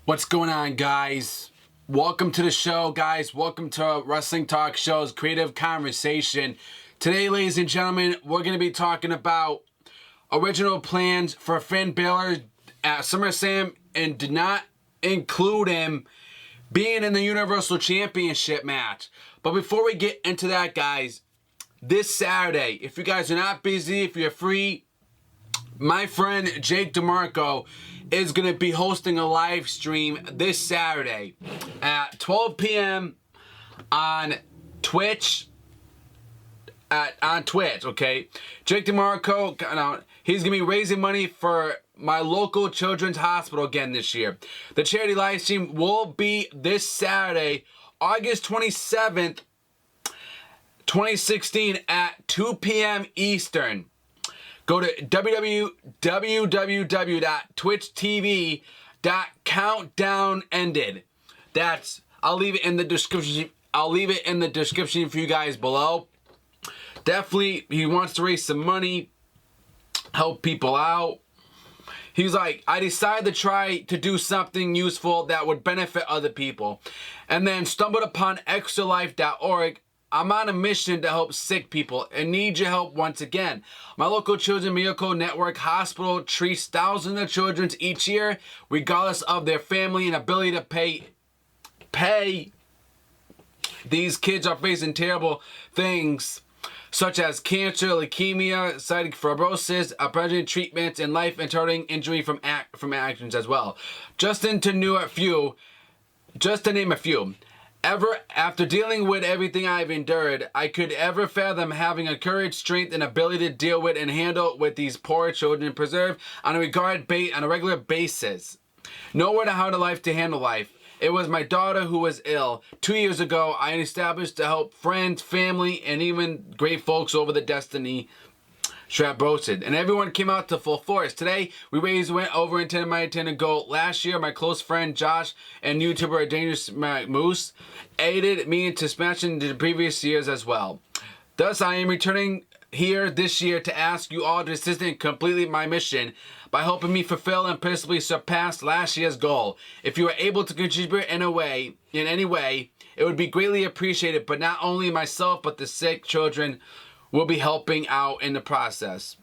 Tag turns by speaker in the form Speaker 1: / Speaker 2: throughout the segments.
Speaker 1: What's going on, guys? Welcome to the show, guys. Welcome to Wrestling Talk Show's Creative Conversation. Today, ladies and gentlemen, we're going to be talking about original plans for Finn Balor at SummerSlam and did not include him being in the Universal Championship match. But before we get into that, guys, this Saturday, if you guys are not busy, if you're free, my friend Jake DeMarco is going to be hosting a live stream this Saturday at 12 p.m. on Twitch. On Twitch, okay? Jake DeMarco, he's going to be raising money for my local children's hospital again this year. The charity live stream will be this Saturday, August 27th, 2016 at 2 p.m. Eastern. Go to www.twitchtv.countdownended. I'll leave it in the description. I'll leave it in the description for you guys below. Definitely, he wants to raise some money, help people out. He's like, I decided to try to do something useful that would benefit other people, and then stumbled upon extralife.org. I'm on a mission to help sick people and need your help once again. My local Children's Miracle Network hospital treats thousands of children each year, regardless of their family and ability to pay. These kids are facing terrible things such as cancer, leukemia, cystic fibrosis, appropriate treatments, and life-threatening injury from actions as well. Just to name a few. After dealing with everything I've endured, I could ever fathom having a courage, strength, and ability to deal with and handle with these poor children preserved on a regular basis. Nowhere to how to life to handle life. It was my daughter who was ill. 2 years ago, I established to help friends, family, and even great folks over the destiny strap roasted, and everyone came out to full force. Today, we went over and intended my intended goal. Last year, my close friend Josh and YouTuber Dangerous Moose aided me into smashing the previous years as well. Thus, I am returning here this year to ask you all to assist in completing my mission by helping me fulfill and possibly surpass last year's goal. If you are able to contribute in any way, it would be greatly appreciated. But not only myself, but the sick children will be helping out in the process.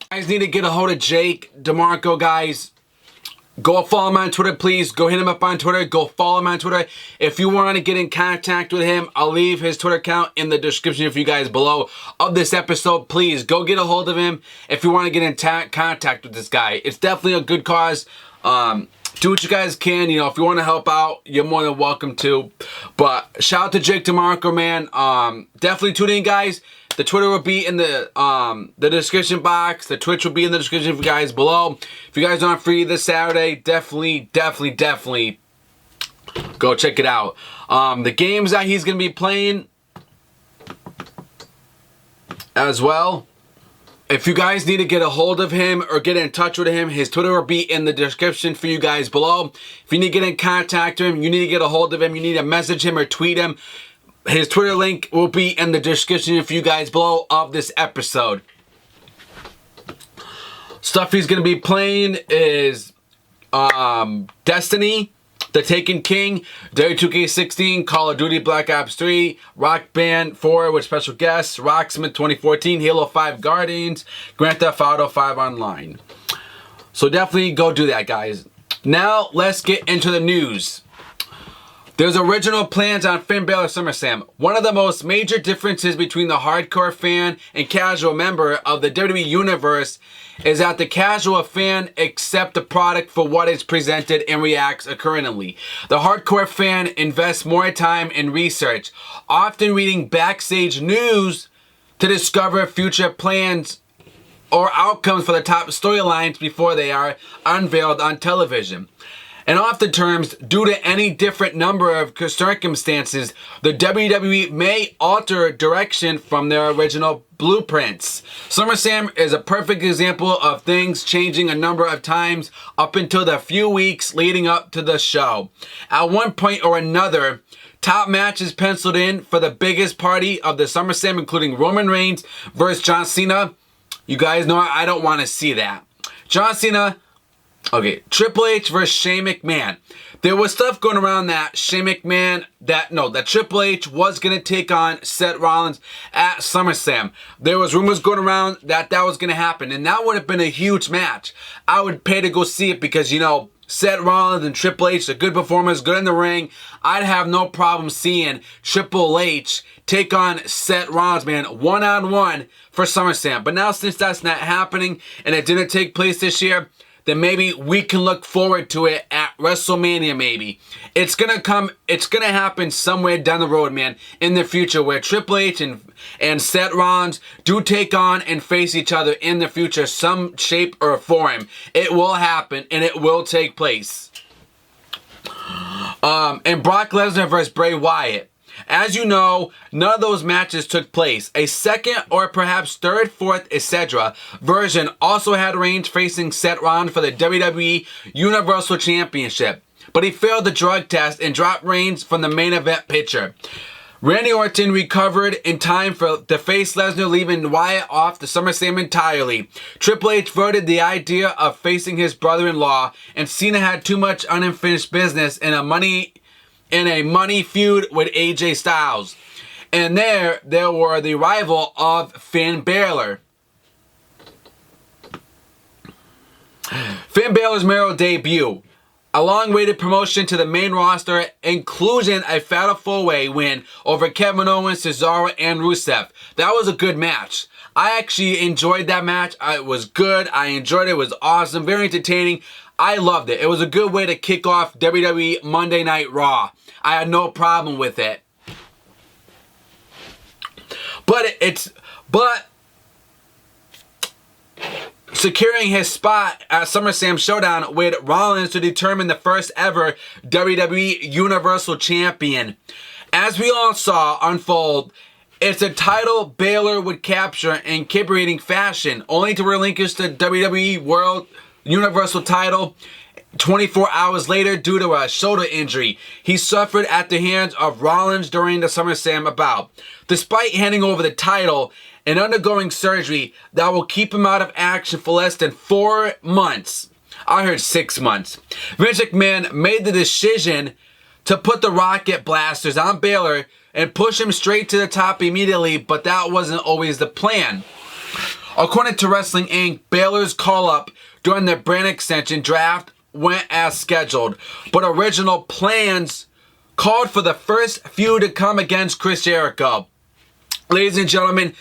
Speaker 1: You guys need to get a hold of Jake DeMarco, guys. Go follow him on Twitter, please. Go hit him up on Twitter. Go follow him on Twitter. If you want to get in contact with him, I'll leave his Twitter account in the description for you guys below of this episode. Please go get a hold of him if you want to get in contact with this guy. It's definitely a good cause. Do what you guys can. If you want to help out, you're more than welcome to. But shout out to Jake DeMarco, man. Definitely tune in, guys. The Twitter will be in the description box. The Twitch will be in the description for you guys below. If you guys aren't free this Saturday, definitely go check it out. The games that he's going to be playing as well. If you guys need to get a hold of him or get in touch with him, his Twitter will be in the description for you guys below. If you need to get in contact with him, you need to get a hold of him, you need to message him or tweet him. His Twitter link will be in the description for you guys below of this episode. Stuff he's going to be playing is Destiny, The Taken King, W2K16, Call of Duty Black Ops 3, Rock Band 4 with special guests, Rocksmith 2014, Halo 5 Guardians, Grand Theft Auto 5 Online. So definitely go do that, guys. Now let's get into the news. There's original plans on Finn Balor SummerSlam. One of the most major differences between the hardcore fan and casual member of the WWE Universe is that the casual fan accepts the product for what is presented and reacts accordingly. The hardcore fan invests more time in research, often reading backstage news to discover future plans or outcomes for the top storylines before they are unveiled on television. And oftentimes, due to any different number of circumstances, the WWE may alter direction from their original blueprints. SummerSlam is a perfect example of things changing a number of times up until the few weeks leading up to the show. At one point or another, top matches penciled in for the biggest party of the SummerSlam, including Roman Reigns versus John Cena. You guys know I don't want to see that. John Cena. Okay, Triple H versus Shane McMahon. there was stuff going around that Shane McMahon, that Triple H was going to take on Seth Rollins at SummerSlam. There was rumors going around that was going to happen, and that would have been a huge match. I would pay to go see it because, Seth Rollins and Triple H are good performers, good in the ring. I'd have no problem seeing Triple H take on Seth Rollins, man, one-on-one for SummerSlam. But now since that's not happening and it didn't take place this year, then maybe we can look forward to it at WrestleMania, maybe. It's gonna happen somewhere down the road, man, in the future where Triple H and Seth Rollins do take on and face each other in the future, some shape or form. It will happen and it will take place. And Brock Lesnar versus Bray Wyatt. As you know, none of those matches took place. A second or perhaps third, fourth, etc. version also had Reigns facing Seth Rollins for the WWE Universal Championship. But he failed the drug test and dropped Reigns from the main event picture. Randy Orton recovered in time to face Lesnar, leaving Wyatt off the SummerSlam entirely. Triple H voted the idea of facing his brother-in-law, and Cena had too much unfinished business in a money feud with AJ Styles. And there were the rival of Finn Balor. Finn Balor's mayoral debut. A long-awaited promotion to the main roster, including a Fatal 4-Way win over Kevin Owens, Cesaro, and Rusev. That was a good match. I actually enjoyed that match. It was good. I enjoyed it. It was awesome. Very entertaining. I loved it. It was a good way to kick off WWE Monday Night Raw. I had no problem with it. But securing his spot at SummerSlam Showdown with Rollins to determine the first ever WWE Universal Champion. As we all saw unfold, it's a title Balor would capture in captivating fashion, only to relinquish the WWE World Universal title 24 hours later due to a shoulder injury he suffered at the hands of Rollins during the SummerSlam bout. Despite handing over the title and undergoing surgery that will keep him out of action for less than 4 months. I heard 6 months. Vince McMahon made the decision to put the rocket blasters on Balor and push him straight to the top immediately, but that wasn't always the plan. According to Wrestling Inc., Balor's call-up during the brand extension draft went as scheduled, but original plans called for the first feud to come against Chris Jericho. Ladies and gentlemen,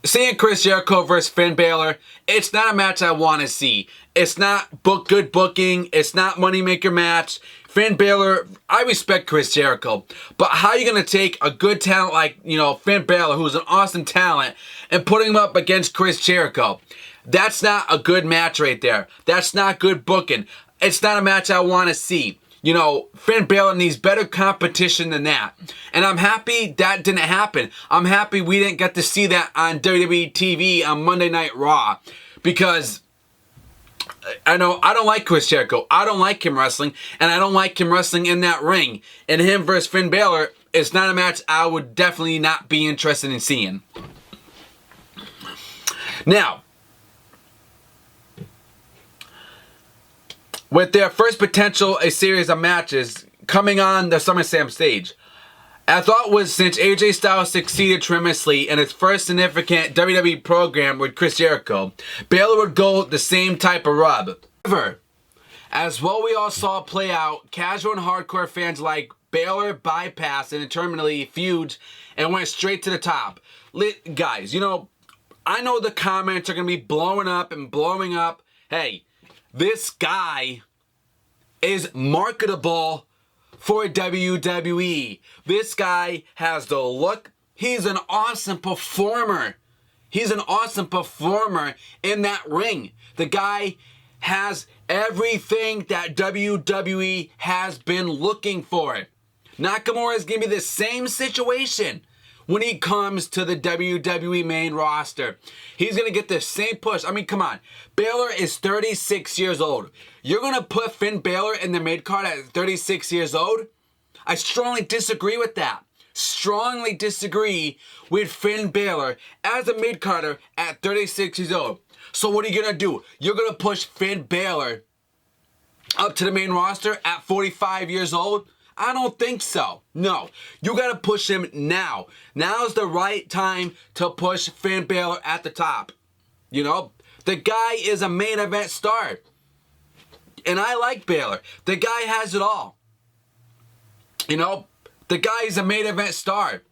Speaker 1: seeing Chris Jericho versus Finn Balor, it's not a match I want to see. It's not good booking. It's not moneymaker match. Finn Balor, I respect Chris Jericho, but how are you going to take a good talent like, Finn Balor, who's an awesome talent, and put him up against Chris Jericho? That's not a good match right there. That's not good booking. It's not a match I want to see. Finn Balor needs better competition than that. And I'm happy that didn't happen. I'm happy we didn't get to see that on WWE TV on Monday Night Raw. Because I don't like Chris Jericho. I don't like him wrestling. And I don't like him wrestling in that ring. And him versus Finn Balor is not a match I would definitely not be interested in seeing. Now, with their first potential a series of matches coming on the SummerSlam stage, I thought was since AJ Styles succeeded tremendously in his first significant WWE program with Chris Jericho, Balor would go the same type of rub. However, as what we all saw play out, casual and hardcore fans like Balor bypassed and interminably feuds and went straight to the top. Guys, I know the comments are going to be blowing up and blowing up. Hey, this guy is marketable for WWE. This guy has the look. He's an awesome performer. He's an awesome performer in that ring. The guy has everything that WWE has been looking for. Nakamura is going to be the same situation when he comes to the WWE main roster. He's going to get the same push. I mean, come on. Balor is 36 years old. You're going to put Finn Balor in the mid-card at 36 years old? I strongly disagree with that. Strongly disagree with Finn Balor as a mid-carder at 36 years old. So what are you going to do? You're going to push Finn Balor up to the main roster at 45 years old? I don't think so. No. You got to push him now. Now's the right time to push Finn Balor at the top. You know, the guy is a main event star. And I like Balor. The guy has it all. You know, the guy is a main event star.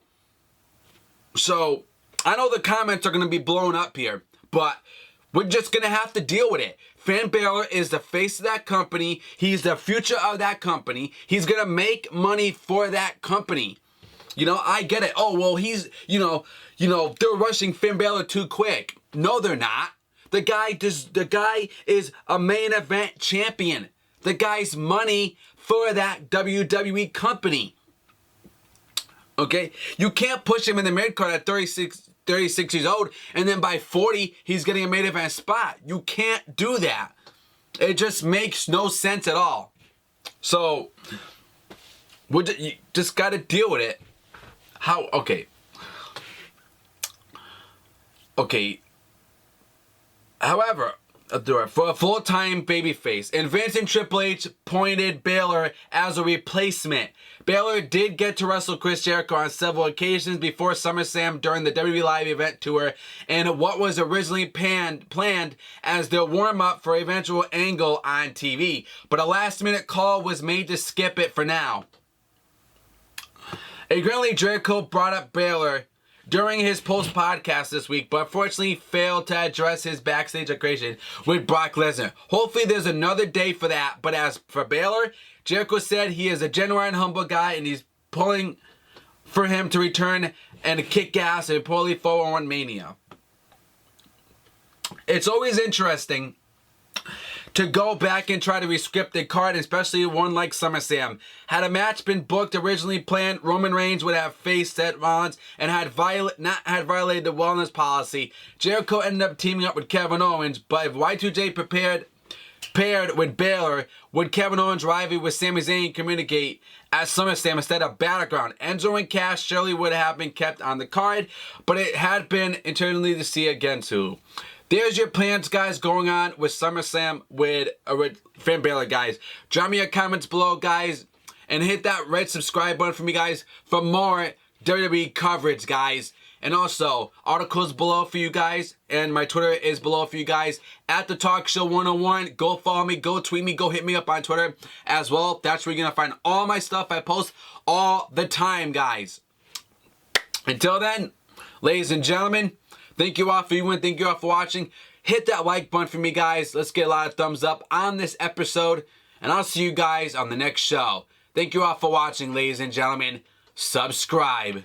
Speaker 1: So, I know the comments are going to be blown up here, but we're just going to have to deal with it. Finn Balor is the face of that company. He's the future of that company. He's going to make money for that company. You know, I get it. Oh, well, he's, you know, they're rushing Finn Balor too quick. No, they're not. The guy is a main event champion. The guy's money for that WWE company. Okay? You can't push him in the mid-card at 36 years old, and then by 40, he's getting a main event spot. You can't do that. It just makes no sense at all. So, you just got to deal with it. How? Okay. However, for a full-time babyface, and Vince and Triple H pointed Balor as a replacement. Balor did get to wrestle Chris Jericho on several occasions before SummerSlam during the WWE Live event tour, and what was originally planned as their warm-up for eventual Angle on TV. But a last-minute call was made to skip it for now. Apparently, Jericho brought up Balor during his post-podcast this week, but unfortunately failed to address his backstage aggression with Brock Lesnar. Hopefully there's another day for that, but as for Balor, Jericho said he is a genuine humble guy and he's pulling for him to return and kick ass in poorly 401 Mania. It's always interesting to go back and try to rescript a card, especially one like SummerSlam. Had a match been booked originally planned, Roman Reigns would have faced Seth Rollins and had violated the wellness policy. Jericho ended up teaming up with Kevin Owens, but if Y2J paired with Balor, would Kevin Owens' rivalry with Sami Zayn communicate at SummerSlam instead of Battleground? Enzo and Cass surely would have been kept on the card, but it had been internally to see against who. There's your plans, guys, going on with SummerSlam with Finn Balor, guys. Drop me your comments below, guys, and hit that red subscribe button for me, guys, for more WWE coverage, guys. And also, articles below for you guys, and my Twitter is below for you guys, at the Talk Show 101. Go follow me, go tweet me, go hit me up on Twitter as well. That's where you're going to find all my stuff I post all the time, guys. Until then, ladies and gentlemen, thank you all for viewing. Thank you all for watching. Hit that like button for me, guys. Let's get a lot of thumbs up on this episode. And I'll see you guys on the next show. Thank you all for watching, ladies and gentlemen. Subscribe.